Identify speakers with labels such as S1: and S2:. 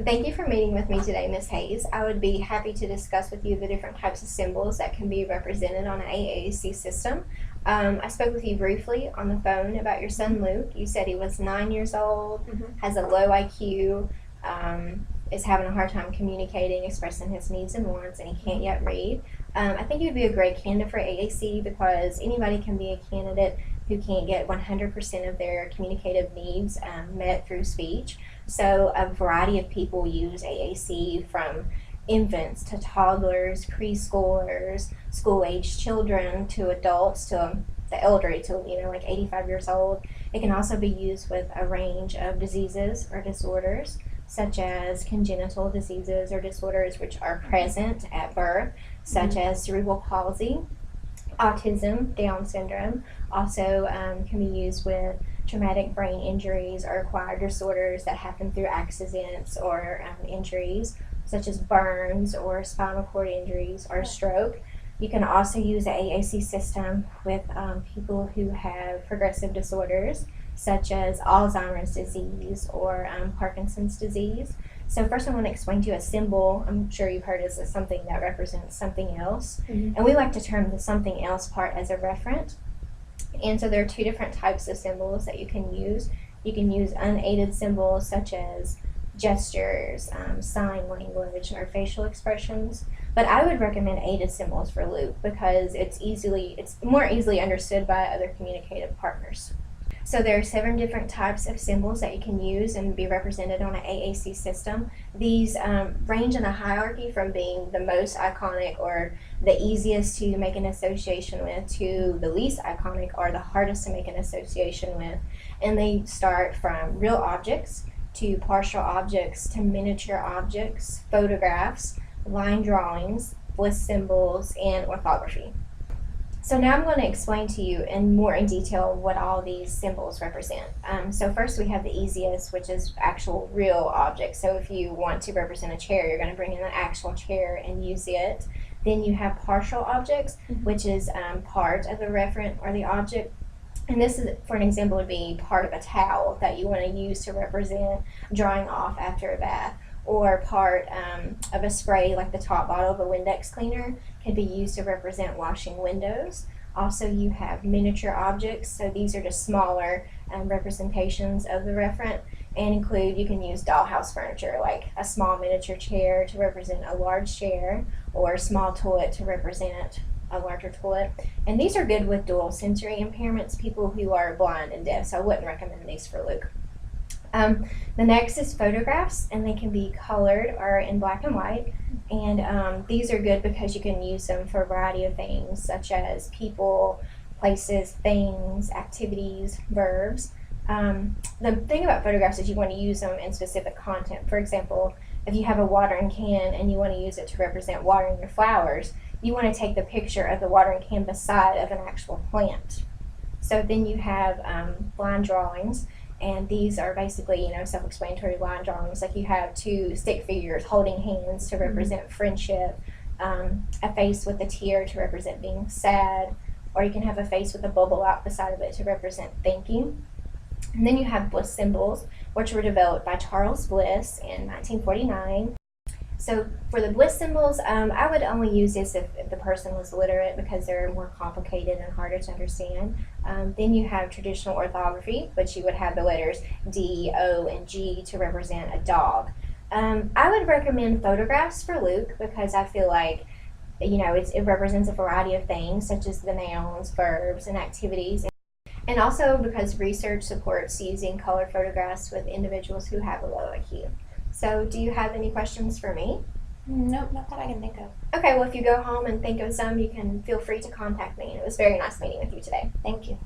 S1: Thank you for meeting with me today, Ms. Hayes. I would be happy to discuss with you the different types of symbols that can be represented on an AAC system. I spoke with you briefly on the phone about your son Luke. You said he was 9 years old, has a low IQ, is having a hard time communicating, expressing his needs and wants, and he can't yet read. I think you'd be a great candidate for AAC because anybody can be a candidate who can't get 100% of their communicative needs met through speech. So a variety of people use AAC, from infants to toddlers, preschoolers, school-age children to adults to the elderly, to like 85 years old. It can also be used with a range of diseases or disorders, such as congenital diseases or disorders which are present at birth, such as cerebral palsy, autism, Down syndrome. Also can be used with traumatic brain injuries or acquired disorders that happen through accidents or injuries, such as burns or spinal cord injuries or stroke. You can also use the AAC system with people who have progressive disorders, such as Alzheimer's disease or Parkinson's disease. So first I want to explain to you a symbol. I'm sure you've heard as something that represents something else. And we like to term the something else part as a referent. And so there are two different types of symbols that you can use. You can use unaided symbols such as gestures, sign language, or facial expressions. But I would recommend aided symbols for Luke because it's more easily understood by other communicative partners. So there are 7 different types of symbols that you can use and be represented on an AAC system. These range in a hierarchy from being the most iconic or the easiest to make an association with to the least iconic or the hardest to make an association with. And they start from real objects to partial objects to miniature objects, photographs, line drawings, bliss symbols, and orthography. So now I'm going to explain to you more in detail what all these symbols represent. So first we have the easiest, which is actual real objects. So if you want to represent a chair, you're going to bring in an actual chair and use it. Then you have partial objects, which is part of the referent or the object. And this is, for an example, would be part of a towel that you want to use to represent drying off after a bath, or part of a spray like the top bottle of a Windex cleaner can be used to represent washing windows. Also, you have miniature objects, so these are just smaller representations of the referent, and you can use dollhouse furniture like a small miniature chair to represent a large chair, or a small toilet to represent a larger toilet. And these are good with dual sensory impairments, people who are blind and deaf, so I wouldn't recommend these for Luke. The next is photographs, and they can be colored or in black and white, and these are good because you can use them for a variety of things such as people, places, things, activities, verbs. The thing about photographs is you want to use them in specific content. For example, if you have a watering can and you want to use it to represent watering your flowers, you want to take the picture of the watering can beside of an actual plant. So then you have line drawings. And these are basically, self-explanatory line drawings. Like you have 2 stick figures holding hands to represent friendship, a face with a tear to represent being sad, or you can have a face with a bubble out the side of it to represent thinking. And then you have bliss symbols, which were developed by Charles Bliss in 1949. So for the bliss symbols, I would only use this if the person was literate because they're more complicated and harder to understand. Then you have traditional orthography, which you would have the letters D, O, and G to represent a dog. I would recommend photographs for Luke because I feel like it represents a variety of things such as the nouns, verbs, and activities. And also because research supports using color photographs with individuals who have a low IQ. So do you have any questions for me?
S2: Nope, not that I can think of.
S1: Okay, well if you go home and think of some, you can feel free to contact me. It was very nice meeting with you today.
S2: Thank you.